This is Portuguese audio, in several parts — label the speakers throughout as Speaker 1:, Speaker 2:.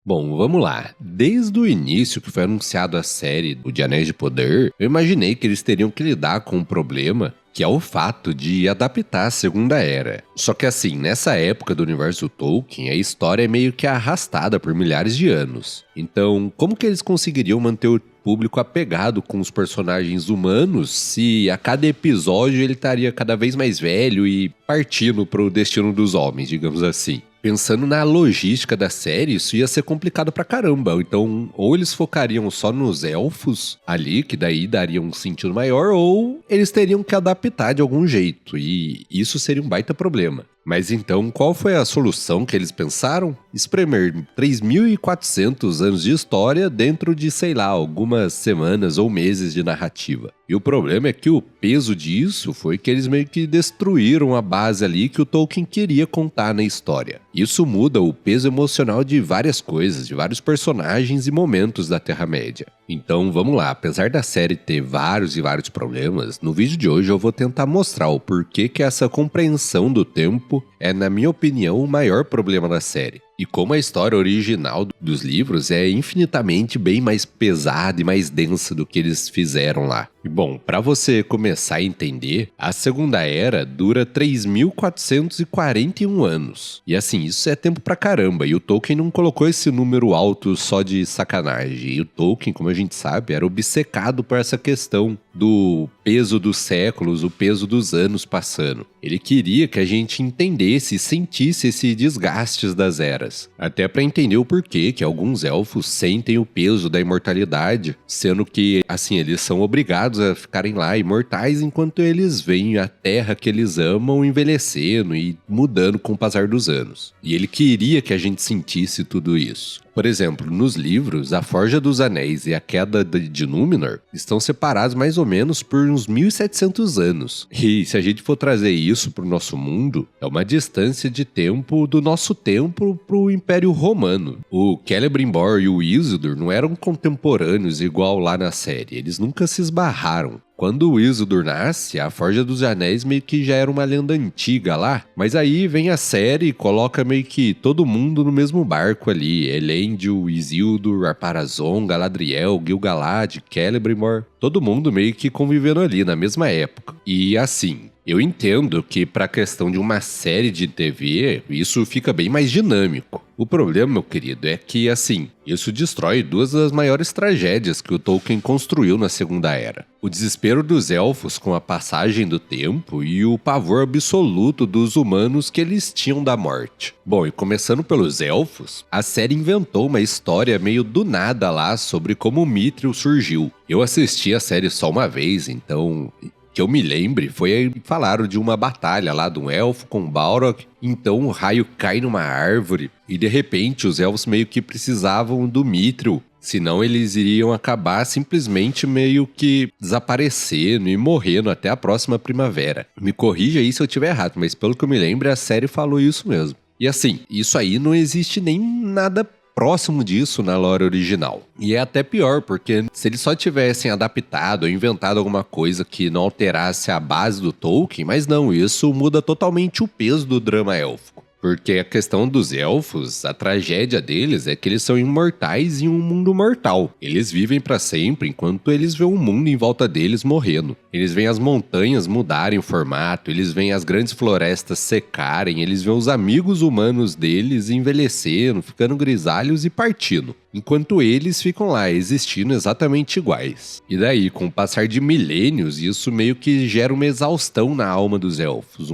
Speaker 1: Bom, vamos lá. Desde o início que foi anunciado a série do de Anéis de Poder, eu imaginei que eles teriam que lidar com um problema que é o fato de adaptar a Segunda Era. Só que assim, nessa época do universo Tolkien, a história é meio que arrastada por milhares de anos. Então, como que eles conseguiriam manter o público apegado com os personagens humanos se a cada episódio ele estaria cada vez mais velho e partindo pro destino dos homens, digamos assim? Pensando na logística da série, isso ia ser complicado pra caramba. Então, ou eles focariam só nos elfos ali, que daí daria um sentido maior, ou eles teriam que adaptar de algum jeito, e isso seria um baita problema. Mas então, qual foi a solução que eles pensaram? Espremer 3.400 anos de história dentro de, sei lá, algumas semanas ou meses de narrativa. E o problema é que o peso disso foi que eles meio que destruíram a base ali que o Tolkien queria contar na história. Isso muda o peso emocional de várias coisas, de vários personagens e momentos da Terra-média. Então vamos lá, apesar da série ter vários e vários problemas, no vídeo de hoje eu vou tentar mostrar o porquê que essa compreensão do tempo é, na minha opinião, o maior problema da série. E como a história original dos livros é infinitamente bem mais pesada e mais densa do que eles fizeram lá. E bom, para você começar a entender, a Segunda Era dura 3.441 anos. E assim, isso é tempo pra caramba, e o Tolkien não colocou esse número alto só de sacanagem. E o Tolkien, como a gente sabe, era obcecado por essa questão do peso dos séculos, o peso dos anos passando. Ele queria que a gente entendesse e sentisse esse desgaste das eras. Até para entender o porquê que alguns elfos sentem o peso da imortalidade, sendo que, assim, eles são obrigados a ficarem lá imortais enquanto eles veem a terra que eles amam envelhecendo e mudando com o passar dos anos. E ele queria que a gente sentisse tudo isso. Por exemplo, nos livros, a Forja dos Anéis e a Queda de Númenor estão separados mais ou menos por uns 1.700 anos. E se a gente for trazer isso para o nosso mundo, é uma distância de tempo do nosso tempo para o Império Romano. O Celebrimbor e o Isildur não eram contemporâneos igual lá na série, eles nunca se esbarraram. Quando o Isildur nasce, a Forja dos Anéis meio que já era uma lenda antiga lá, mas aí vem a série e coloca meio que todo mundo no mesmo barco ali. Elendil, Isildur, Ar-Pharazôn, Galadriel, Gil-galad, Celebrimbor, todo mundo meio que convivendo ali na mesma época. E assim, eu entendo que para a questão de uma série de TV, isso fica bem mais dinâmico. O problema, meu querido, é que, assim, isso destrói duas das maiores tragédias que o Tolkien construiu na Segunda Era. O desespero dos elfos com a passagem do tempo e o pavor absoluto dos humanos que eles tinham da morte. Bom, e começando pelos elfos, a série inventou uma história meio do nada lá sobre como o Mithril surgiu. Eu assisti a série só uma vez, então que eu me lembre, falaram de uma batalha lá de um elfo com Balrog, então o raio cai numa árvore e de repente os elfos meio que precisavam do Mithril, senão eles iriam acabar simplesmente meio que desaparecendo e morrendo até a próxima primavera. Me corrija aí se eu estiver errado, mas pelo que eu me lembro a série falou isso mesmo. E assim, isso aí não existe nem nada próximo disso na lore original. E é até pior, porque se eles só tivessem adaptado ou inventado alguma coisa que não alterasse a base do Tolkien, mas não, isso muda totalmente o peso do drama élfico. Porque a questão dos elfos, a tragédia deles é que eles são imortais em um mundo mortal. Eles vivem pra sempre enquanto eles veem o mundo em volta deles morrendo. Eles veem as montanhas mudarem o formato, eles veem as grandes florestas secarem, eles veem os amigos humanos deles envelhecendo, ficando grisalhos e partindo. Enquanto eles ficam lá, existindo exatamente iguais. E daí, com o passar de milênios, isso meio que gera uma exaustão na alma dos elfos,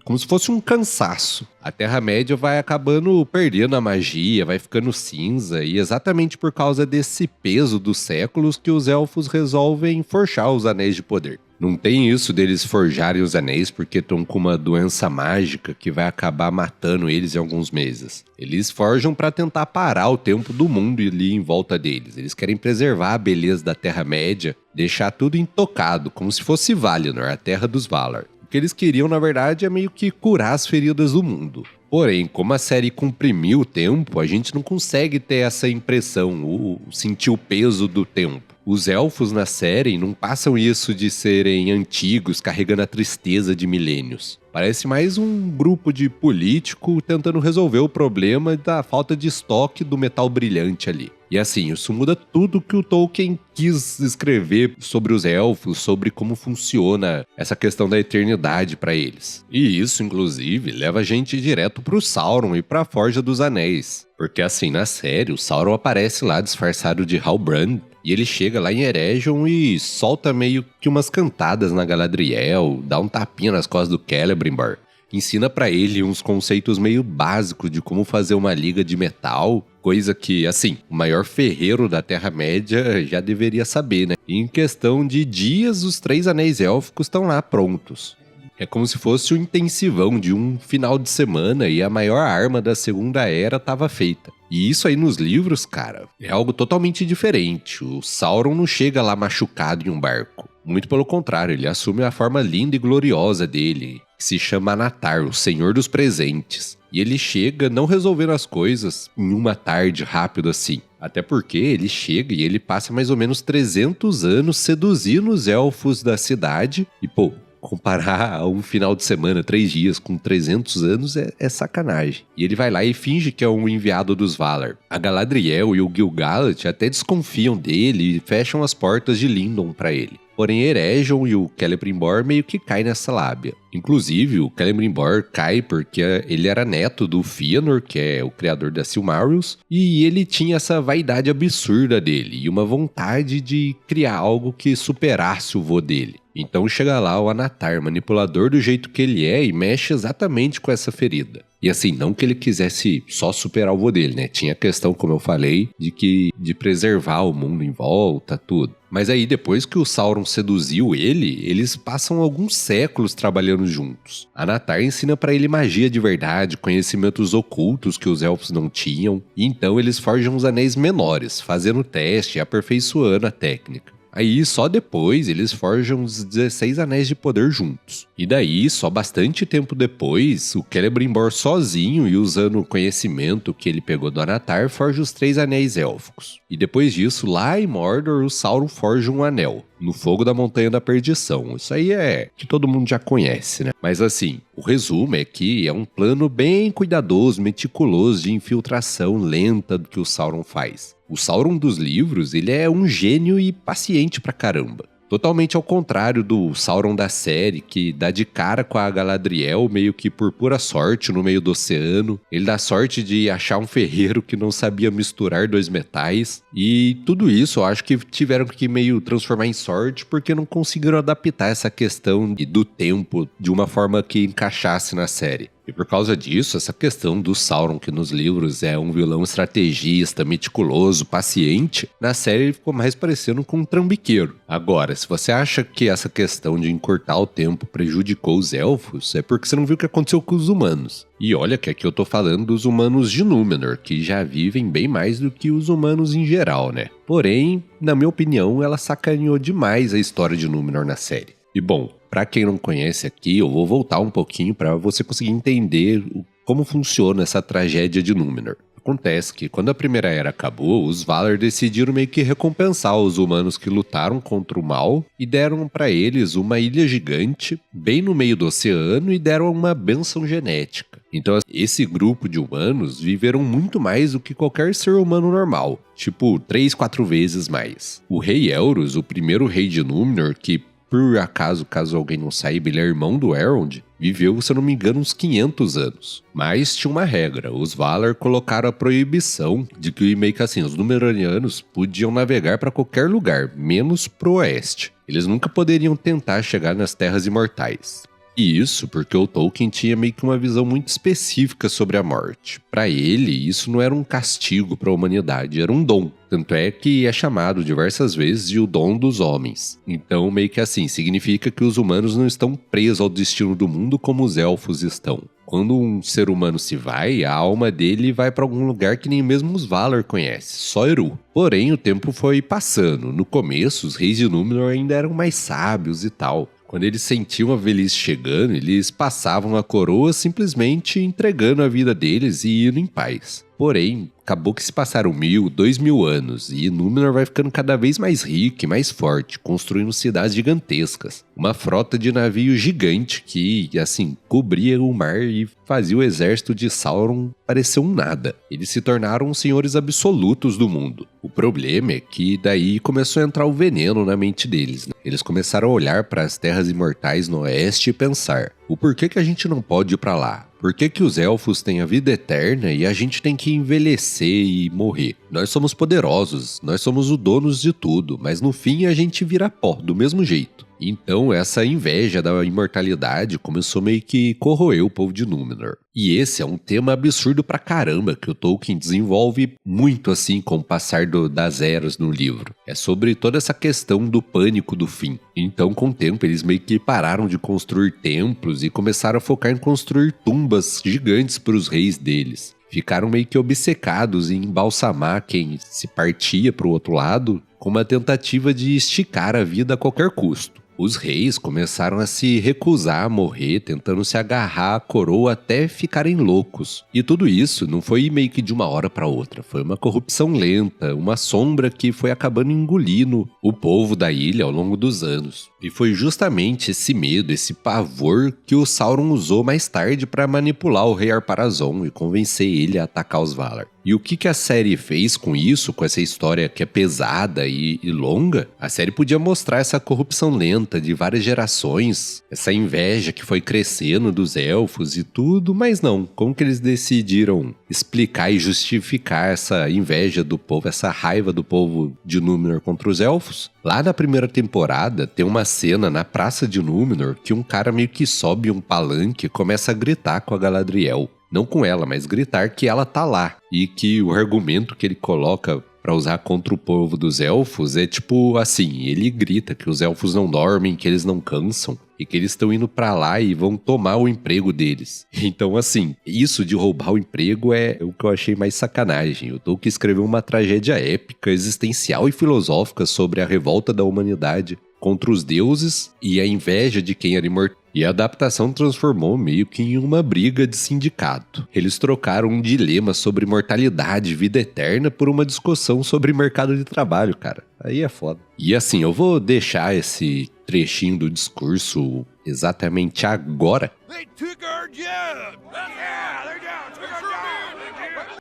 Speaker 1: como se fosse um cansaço. A Terra-média vai acabando perdendo a magia, vai ficando cinza, e exatamente por causa desse peso dos séculos que os elfos resolvem forjar os Anéis de Poder. Não tem isso deles forjarem os anéis porque estão com uma doença mágica que vai acabar matando eles em alguns meses. Eles forjam para tentar parar o tempo do mundo ali em volta deles. Eles querem preservar a beleza da Terra-média, deixar tudo intocado, como se fosse Valinor, a terra dos Valar. O que eles queriam, na verdade, é meio que curar as feridas do mundo. Porém, como a série comprimiu o tempo, a gente não consegue ter essa impressão, sentir o peso do tempo. Os elfos na série não passam isso de serem antigos, carregando a tristeza de milênios. Parece mais um grupo de político tentando resolver o problema da falta de estoque do metal brilhante ali. E assim, isso muda tudo que o Tolkien quis escrever sobre os elfos, sobre como funciona essa questão da eternidade para eles. E isso, inclusive, leva a gente direto pro Sauron e pra Forja dos Anéis. Porque assim, na série, o Sauron aparece lá disfarçado de Halbrand, e ele chega lá em Eregion e solta meio que umas cantadas na Galadriel, dá um tapinha nas costas do Celebrimbor, ensina pra ele uns conceitos meio básicos de como fazer uma liga de metal, coisa que, assim, o maior ferreiro da Terra-média já deveria saber, né? E em questão de dias, os 3 anéis élficos estão lá prontos. É como se fosse um intensivão de um final de semana e a maior arma da Segunda Era estava feita. E isso aí nos livros, cara, é algo totalmente diferente. O Sauron não chega lá machucado em um barco. Muito pelo contrário, ele assume a forma linda e gloriosa dele, que se chama Anatar, o Senhor dos Presentes. E ele chega não resolvendo as coisas em uma tarde rápido assim. Até porque ele chega e ele passa mais ou menos 300 anos seduzindo os elfos da cidade. E pô, comparar um final de semana, 3 dias, com 300 anos é sacanagem. E ele vai lá e finge que é um enviado dos Valar. A Galadriel e o Gil-galad até desconfiam dele e fecham as portas de Lindon pra ele. Porém, Eregion e o Celebrimbor meio que caem nessa lábia. Inclusive, o Celebrimbor cai porque ele era neto do Fëanor, que é o criador da Silmarils, e ele tinha essa vaidade absurda dele e uma vontade de criar algo que superasse o vô dele. Então chega lá o Anatar, manipulador do jeito que ele é, e mexe exatamente com essa ferida. E assim, não que ele quisesse só superar o vô dele, né? Tinha a questão, como eu falei, de preservar o mundo em volta, tudo. Mas aí, depois que o Sauron seduziu ele, eles passam alguns séculos trabalhando juntos. Anatar ensina pra ele magia de verdade, conhecimentos ocultos que os elfos não tinham, e então eles forjam os anéis menores, fazendo teste e aperfeiçoando a técnica. Aí, só depois, eles forjam os 16 anéis de poder juntos. E daí, só bastante tempo depois, o Celebrimbor sozinho e usando o conhecimento que ele pegou do Anatar, forja os 3 anéis élficos. E depois disso, lá em Mordor, o Sauron forja um anel, no fogo da Montanha da Perdição. Isso aí é que todo mundo já conhece, né? Mas assim, o resumo é que é um plano bem cuidadoso, meticuloso de infiltração lenta do que o Sauron faz. O Sauron dos livros, ele é um gênio e paciente pra caramba. Totalmente ao contrário do Sauron da série, que dá de cara com a Galadriel meio que por pura sorte no meio do oceano. Ele dá sorte de achar um ferreiro que não sabia misturar 2 metais. E tudo isso eu acho que tiveram que meio transformar em sorte porque não conseguiram adaptar essa questão do tempo de uma forma que encaixasse na série. E por causa disso, essa questão do Sauron, que nos livros é um vilão estrategista, meticuloso, paciente, na série ele ficou mais parecendo com um trambiqueiro. Agora, se você acha que essa questão de encurtar o tempo prejudicou os elfos, é porque você não viu o que aconteceu com os humanos. E olha que aqui eu tô falando dos humanos de Númenor, que já vivem bem mais do que os humanos em geral, né? Porém, na minha opinião, ela sacaneou demais a história de Númenor na série. E bom, pra quem não conhece aqui, eu vou voltar um pouquinho pra você conseguir entender como funciona essa tragédia de Númenor. Acontece que quando a Primeira Era acabou, os Valar decidiram meio que recompensar os humanos que lutaram contra o mal e deram pra eles uma ilha gigante bem no meio do oceano e deram uma bênção genética. Então esse grupo de humanos viveram muito mais do que qualquer ser humano normal, tipo 3, 4 vezes mais. O rei Elros, o primeiro rei de Númenor, que por acaso, caso alguém não saiba, ele é irmão do Elrond, viveu, se eu não me engano, uns 500 anos. Mas tinha uma regra, os Valar colocaram a proibição de que meio que assim, os Númenóreanos podiam navegar para qualquer lugar, menos pro oeste. Eles nunca poderiam tentar chegar nas Terras Imortais. E isso porque o Tolkien tinha meio que uma visão muito específica sobre a morte. Para ele, isso não era um castigo para a humanidade, era um dom. Tanto é que é chamado diversas vezes de o dom dos homens. Então, meio que assim, significa que os humanos não estão presos ao destino do mundo como os elfos estão. Quando um ser humano se vai, a alma dele vai para algum lugar que nem mesmo os Valar conhecem, só Eru. Porém, o tempo foi passando. No começo, os reis de Númenor ainda eram mais sábios e tal. Quando eles sentiam a velhice chegando, eles passavam a coroa simplesmente entregando a vida deles e indo em paz. Porém, acabou que se passaram 1000, 2000 anos e Númenor vai ficando cada vez mais rico e mais forte, construindo cidades gigantescas. Uma frota de navio gigante que, assim, cobria o mar e fazia o exército de Sauron parecer um nada. Eles se tornaram os senhores absolutos do mundo. O problema é que daí começou a entrar o veneno na mente deles, né? Eles começaram a olhar para as terras imortais no oeste e pensar: o porquê que a gente não pode ir para lá? Por que que os elfos têm a vida eterna e a gente tem que envelhecer e morrer? Nós somos poderosos, nós somos os donos de tudo, mas no fim a gente vira pó, do mesmo jeito. Então essa inveja da imortalidade começou meio que corroer o povo de Númenor. E esse é um tema absurdo pra caramba que o Tolkien desenvolve muito assim com o passar das eras no livro. É sobre toda essa questão do pânico do fim. Então com o tempo eles meio que pararam de construir templos e começaram a focar em construir tumbas gigantes para os reis deles. Ficaram meio que obcecados em embalsamar quem se partia para o outro lado com uma tentativa de esticar a vida a qualquer custo. Os reis começaram a se recusar a morrer, tentando se agarrar à coroa até ficarem loucos. E tudo isso não foi meio que de uma hora para outra, foi uma corrupção lenta, uma sombra que foi acabando engolindo o povo da ilha ao longo dos anos. E foi justamente esse medo, esse pavor que o Sauron usou mais tarde para manipular o rei Ar-Pharazôn e convencer ele a atacar os Valar. E o que a série fez com isso, com essa história que é pesada e longa? A série podia mostrar essa corrupção lenta de várias gerações, essa inveja que foi crescendo dos elfos e tudo, mas não. Como que eles decidiram explicar e justificar essa inveja do povo, essa raiva do povo de Númenor contra os elfos? Lá na primeira temporada, tem uma cena na Praça de Númenor que um cara meio que sobe um palanque e começa a gritar com a Galadriel. Não com ela, mas gritar que ela tá lá. E que o argumento que ele coloca pra usar contra o povo dos elfos é tipo assim, ele grita que os elfos não dormem, que eles não cansam e que eles estão indo pra lá e vão tomar o emprego deles. Então assim, isso de roubar o emprego é o que eu achei mais sacanagem. O Tolkien escreveu uma tragédia épica, existencial e filosófica sobre a revolta da humanidade contra os deuses e a inveja de quem era imortal. E a adaptação transformou meio que em uma briga de sindicato. Eles trocaram um dilema sobre imortalidade e vida eterna por uma discussão sobre mercado de trabalho, cara. Aí é foda. E assim, eu vou deixar esse trechinho do discurso exatamente agora.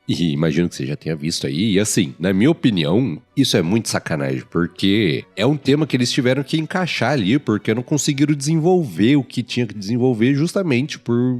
Speaker 1: E imagino que você já tenha visto aí. E assim, na minha opinião, isso é muito sacanagem, porque é um tema que eles tiveram que encaixar ali, porque não conseguiram desenvolver o que tinha que desenvolver justamente por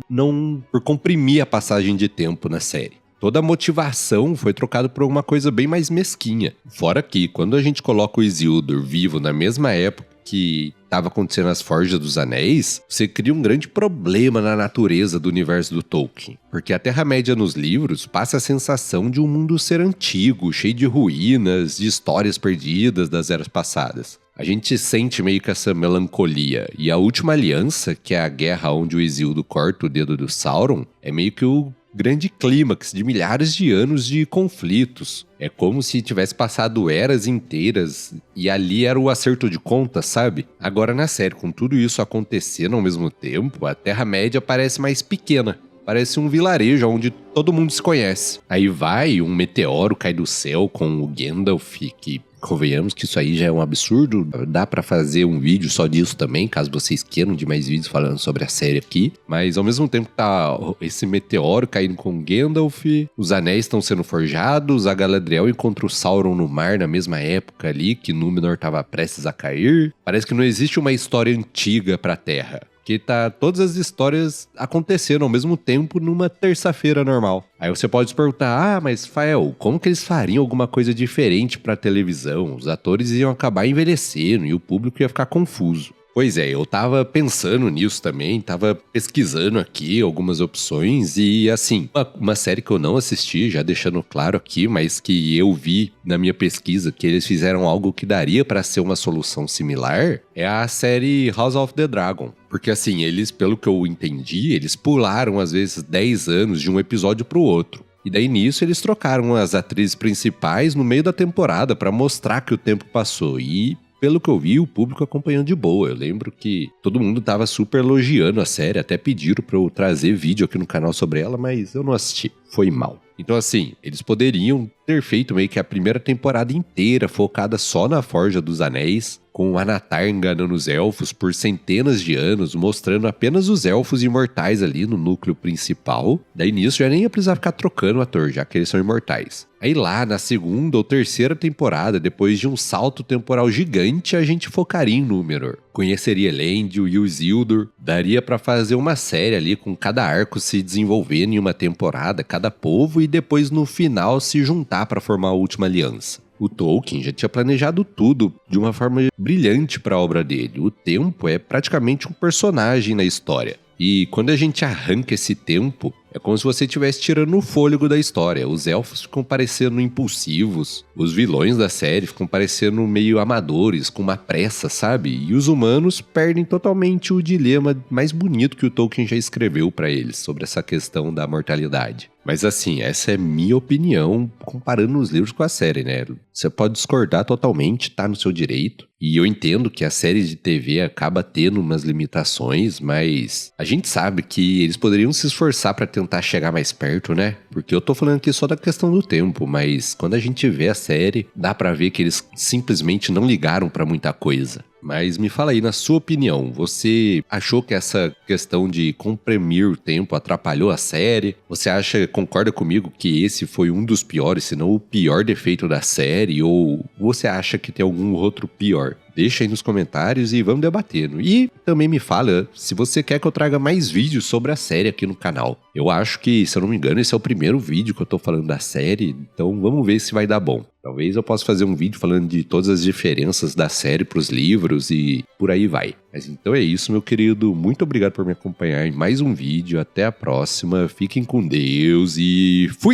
Speaker 1: comprimir a passagem de tempo na série. Toda a motivação foi trocada por uma coisa bem mais mesquinha. Fora que, quando a gente coloca o Isildur vivo na mesma época que estava acontecendo as Forjas dos Anéis, você cria um grande problema na natureza do universo do Tolkien. Porque a Terra-média nos livros passa a sensação de um mundo ser antigo, cheio de ruínas, de histórias perdidas das eras passadas. A gente sente meio que essa melancolia. E a Última Aliança, que é a guerra onde o Isildur corta o dedo do Sauron, é meio que o grande clímax de milhares de anos de conflitos. É como se tivesse passado eras inteiras e ali era o acerto de contas, sabe? Agora na série, com tudo isso acontecendo ao mesmo tempo, a Terra-média parece mais pequena. Parece um vilarejo onde todo mundo se conhece. Aí vai, um meteoro cai do céu com o Gandalf, que convenhamos que isso aí já é um absurdo. Dá pra fazer um vídeo só disso também, caso vocês queiram de mais vídeos falando sobre a série aqui. Mas ao mesmo tempo tá esse meteoro caindo com o Gandalf, os anéis estão sendo forjados, a Galadriel encontra o Sauron no mar na mesma época ali, que Númenor tava prestes a cair. Parece que não existe uma história antiga pra Terra. Que tá todas as histórias acontecendo ao mesmo tempo numa terça-feira normal. Aí você pode se perguntar, mas Fael, como que eles fariam alguma coisa diferente pra televisão? Os atores iam acabar envelhecendo e o público ia ficar confuso. Pois é, eu tava pensando nisso também, tava pesquisando aqui algumas opções e assim, uma série que eu não assisti, já deixando claro aqui, mas que eu vi na minha pesquisa que eles fizeram algo que daria pra ser uma solução similar, é a série House of the Dragon. Porque assim, eles, pelo que eu entendi, eles pularam às vezes 10 anos de um episódio pro outro. E daí nisso eles trocaram as atrizes principais no meio da temporada pra mostrar que o tempo passou e pelo que eu vi, o público acompanhando de boa. Eu lembro que todo mundo tava super elogiando a série, até pediram pra eu trazer vídeo aqui no canal sobre ela, mas eu não assisti. Foi mal. Então assim, eles poderiam ter feito meio que a primeira temporada inteira focada só na Forja dos Anéis, com o Anatar enganando os elfos por centenas de anos, mostrando apenas os elfos imortais ali no núcleo principal. Daí nisso já nem ia precisar ficar trocando o ator, já que eles são imortais. Aí lá na segunda ou terceira temporada, depois de um salto temporal gigante, a gente focaria em Númenor. Conheceria Elendil e Isildur, daria pra fazer uma série ali com cada arco se desenvolvendo em uma temporada, cada povo, e depois no final se juntar pra formar a última aliança. O Tolkien já tinha planejado tudo de uma forma brilhante para a obra dele. O tempo é praticamente um personagem na história. E quando a gente arranca esse tempo, é como se você estivesse tirando o fôlego da história. Os elfos ficam parecendo impulsivos, os vilões da série ficam parecendo meio amadores, com uma pressa, sabe? E os humanos perdem totalmente o dilema mais bonito que o Tolkien já escreveu para eles, sobre essa questão da mortalidade. Mas assim, essa é minha opinião comparando os livros com a série, né? Você pode discordar totalmente, tá no seu direito. E eu entendo que a série de TV acaba tendo umas limitações, mas a gente sabe que eles poderiam se esforçar pra tentar chegar mais perto, né? Porque eu tô falando aqui só da questão do tempo, mas quando a gente vê a série, dá pra ver que eles simplesmente não ligaram pra muita coisa. Mas me fala aí, na sua opinião, você achou que essa questão de comprimir o tempo atrapalhou a série? Você concorda comigo que esse foi um dos piores, se não o pior defeito da série? Ou você acha que tem algum outro pior? Deixa aí nos comentários e vamos debatendo. E também me fala se você quer que eu traga mais vídeos sobre a série aqui no canal. Eu acho que, se eu não me engano, esse é o primeiro vídeo que eu tô falando da série, então vamos ver se vai dar bom. Talvez eu possa fazer um vídeo falando de todas as diferenças da série pros livros e por aí vai. Mas então é isso, meu querido. Muito obrigado por me acompanhar em mais um vídeo. Até a próxima. Fiquem com Deus e fui!